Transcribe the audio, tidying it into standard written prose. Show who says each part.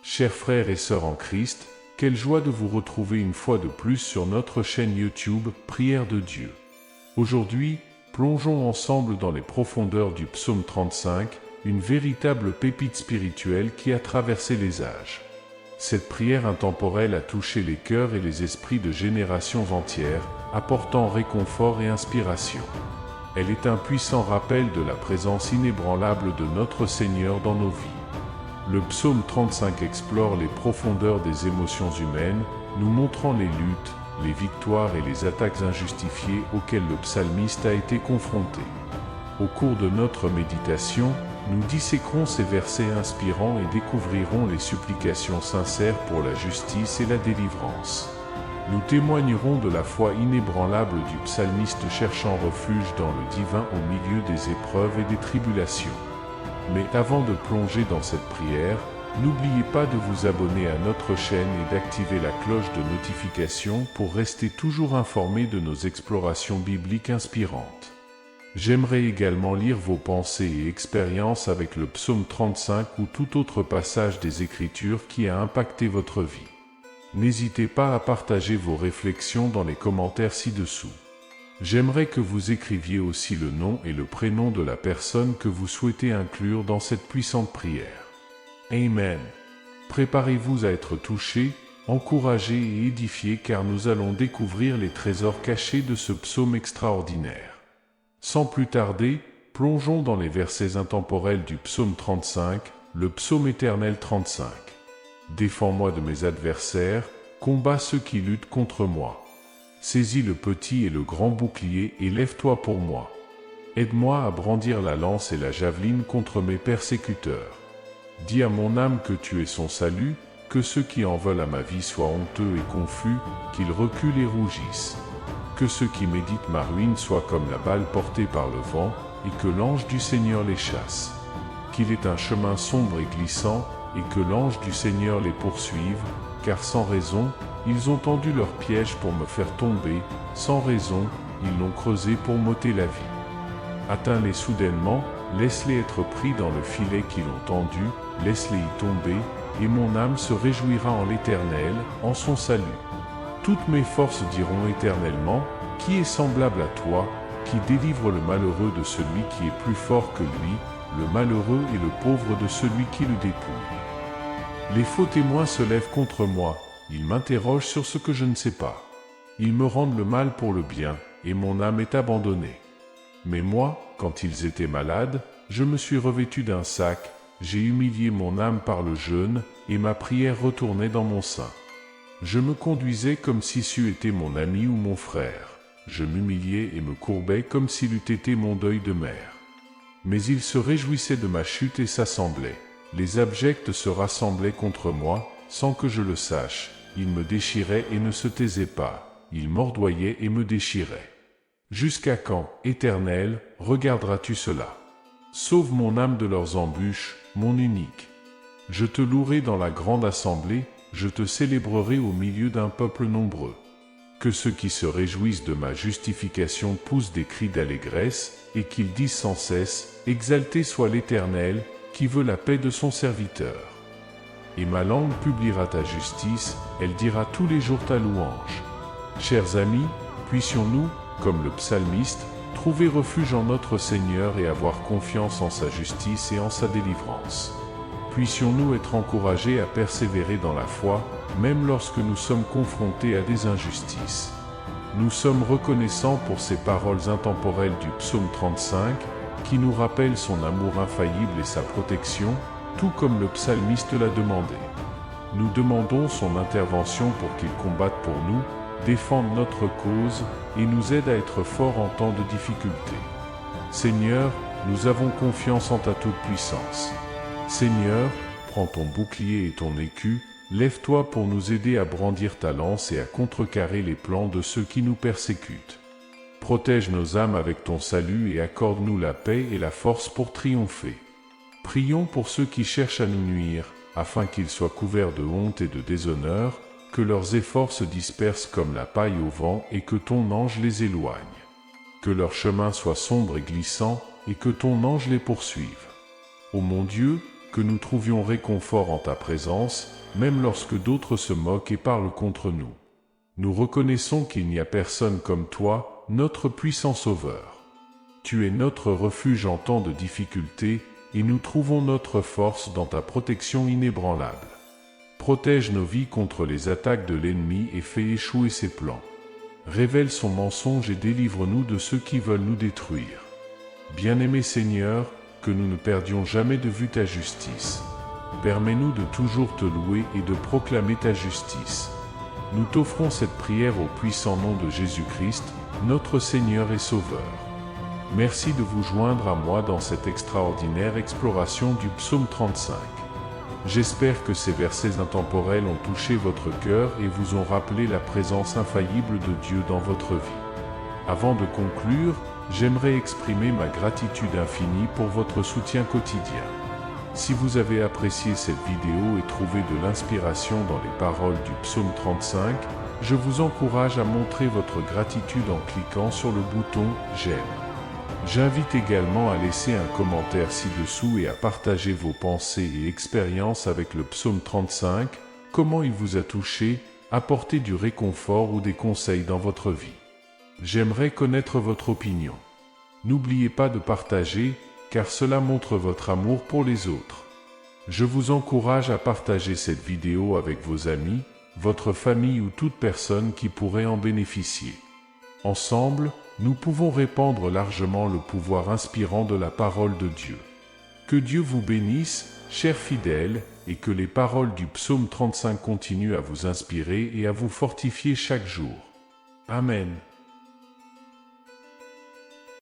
Speaker 1: Chers frères et sœurs en Christ, quelle joie de vous retrouver une fois de plus sur notre chaîne YouTube Prière de Dieu. Aujourd'hui, plongeons ensemble dans les profondeurs du psaume 35, une véritable pépite spirituelle qui a traversé les âges. Cette prière intemporelle a touché les cœurs et les esprits de générations entières, apportant réconfort et inspiration. Elle est un puissant rappel de la présence inébranlable de notre Seigneur dans nos vies. Le psaume 35 explore les profondeurs des émotions humaines, nous montrant les luttes, les victoires et les attaques injustifiées auxquelles le psalmiste a été confronté. Au cours de notre méditation, nous disséquerons ces versets inspirants et découvrirons les supplications sincères pour la justice et la délivrance. Nous témoignerons de la foi inébranlable du psalmiste cherchant refuge dans le divin au milieu des épreuves et des tribulations. Mais avant de plonger dans cette prière, n'oubliez pas de vous abonner à notre chaîne et d'activer la cloche de notification pour rester toujours informé de nos explorations bibliques inspirantes. J'aimerais également lire vos pensées et expériences avec le psaume 35 ou tout autre passage des Écritures qui a impacté votre vie. N'hésitez pas à partager vos réflexions dans les commentaires ci-dessous. J'aimerais que vous écriviez aussi le nom et le prénom de la personne que vous souhaitez inclure dans cette puissante prière. Amen. Préparez-vous à être touchés, encouragés et édifiés car nous allons découvrir les trésors cachés de ce psaume extraordinaire. Sans plus tarder, plongeons dans les versets intemporels du psaume 35, le psaume éternel 35. Défends-moi de mes adversaires, combats ceux qui luttent contre moi. Saisis le petit et le grand bouclier et lève-toi pour moi. Aide-moi à brandir la lance et la javeline contre mes persécuteurs. Dis à mon âme que tu es son salut, que ceux qui en veulent à ma vie soient honteux et confus, qu'ils reculent et rougissent. Que ceux qui méditent ma ruine soient comme la balle portée par le vent, et que l'ange du Seigneur les chasse. Qu'il ait un chemin sombre et glissant, et que l'ange du Seigneur les poursuive, car sans raison, ils ont tendu leur piège pour me faire tomber, sans raison, ils l'ont creusé pour m'ôter la vie. Atteins-les soudainement, laisse-les être pris dans le filet qu'ils ont tendu, laisse-les y tomber, et mon âme se réjouira en l'Éternel, en son salut. Toutes mes forces diront éternellement, qui est semblable à toi, qui délivre le malheureux de celui qui est plus fort que lui, le malheureux et le pauvre de celui qui le dépouille. Les faux témoins se lèvent contre moi, ils m'interrogent sur ce que je ne sais pas. Ils me rendent le mal pour le bien, et mon âme est abandonnée. Mais moi, quand ils étaient malades, je me suis revêtu d'un sac, j'ai humilié mon âme par le jeûne, et ma prière retournait dans mon sein. Je me conduisais comme si c'eût été mon ami ou mon frère. Je m'humiliais et me courbais comme s'il eût été mon deuil de mère. Mais ils se réjouissaient de ma chute et s'assemblaient. Les abjects se rassemblaient contre moi, sans que je le sache. Ils me déchiraient et ne se taisaient pas. Ils m'ordoyaient et me déchiraient. Jusqu'à quand, Éternel, regarderas-tu cela? Sauve mon âme de leurs embûches, mon unique. Je te louerai dans la grande assemblée, je te célébrerai au milieu d'un peuple nombreux. Que ceux qui se réjouissent de ma justification poussent des cris d'allégresse, et qu'ils disent sans cesse, exalté soit l'Éternel, qui veut la paix de son serviteur. Et ma langue publiera ta justice, elle dira tous les jours ta louange. Chers amis, puissions-nous, comme le psalmiste, trouver refuge en notre Seigneur et avoir confiance en sa justice et en sa délivrance. Puissions-nous être encouragés à persévérer dans la foi, même lorsque nous sommes confrontés à des injustices. Nous sommes reconnaissants pour ces paroles intemporelles du psaume 35, qui nous rappellent son amour infaillible et sa protection, tout comme le psalmiste l'a demandé. Nous demandons son intervention pour qu'il combatte pour nous, défende notre cause et nous aide à être forts en temps de difficulté. Seigneur, nous avons confiance en ta toute-puissance. Seigneur, prends ton bouclier et ton écu, lève-toi pour nous aider à brandir ta lance et à contrecarrer les plans de ceux qui nous persécutent. Protège nos âmes avec ton salut et accorde-nous la paix et la force pour triompher. Prions pour ceux qui cherchent à nous nuire, afin qu'ils soient couverts de honte et de déshonneur, que leurs efforts se dispersent comme la paille au vent et que ton ange les éloigne. Que leur chemin soit sombre et glissant et que ton ange les poursuive. Ô mon Dieu, que nous trouvions réconfort en ta présence, même lorsque d'autres se moquent et parlent contre nous. Nous reconnaissons qu'il n'y a personne comme toi, notre puissant Sauveur. Tu es notre refuge en temps de difficulté, et nous trouvons notre force dans ta protection inébranlable. Protège nos vies contre les attaques de l'ennemi et fais échouer ses plans. Révèle son mensonge et délivre-nous de ceux qui veulent nous détruire. Bien-aimé Seigneur, que nous ne perdions jamais de vue ta justice. Permets-nous de toujours te louer et de proclamer ta justice. Nous t'offrons cette prière au puissant nom de Jésus-Christ, notre Seigneur et Sauveur. Merci de vous joindre à moi dans cette extraordinaire exploration du psaume 35. J'espère que ces versets intemporels ont touché votre cœur et vous ont rappelé la présence infaillible de Dieu dans votre vie. Avant de conclure, j'aimerais exprimer ma gratitude infinie pour votre soutien quotidien. Si vous avez apprécié cette vidéo et trouvé de l'inspiration dans les paroles du psaume 35, je vous encourage à montrer votre gratitude en cliquant sur le bouton « J'aime ». J'invite également à laisser un commentaire ci-dessous et à partager vos pensées et expériences avec le psaume 35, comment il vous a touché, apporté du réconfort ou des conseils dans votre vie. J'aimerais connaître votre opinion. N'oubliez pas de partager, car cela montre votre amour pour les autres. Je vous encourage à partager cette vidéo avec vos amis, votre famille ou toute personne qui pourrait en bénéficier. Ensemble, nous pouvons répandre largement le pouvoir inspirant de la parole de Dieu. Que Dieu vous bénisse, chers fidèles, et que les paroles du psaume 35 continuent à vous inspirer et à vous fortifier chaque jour. Amen.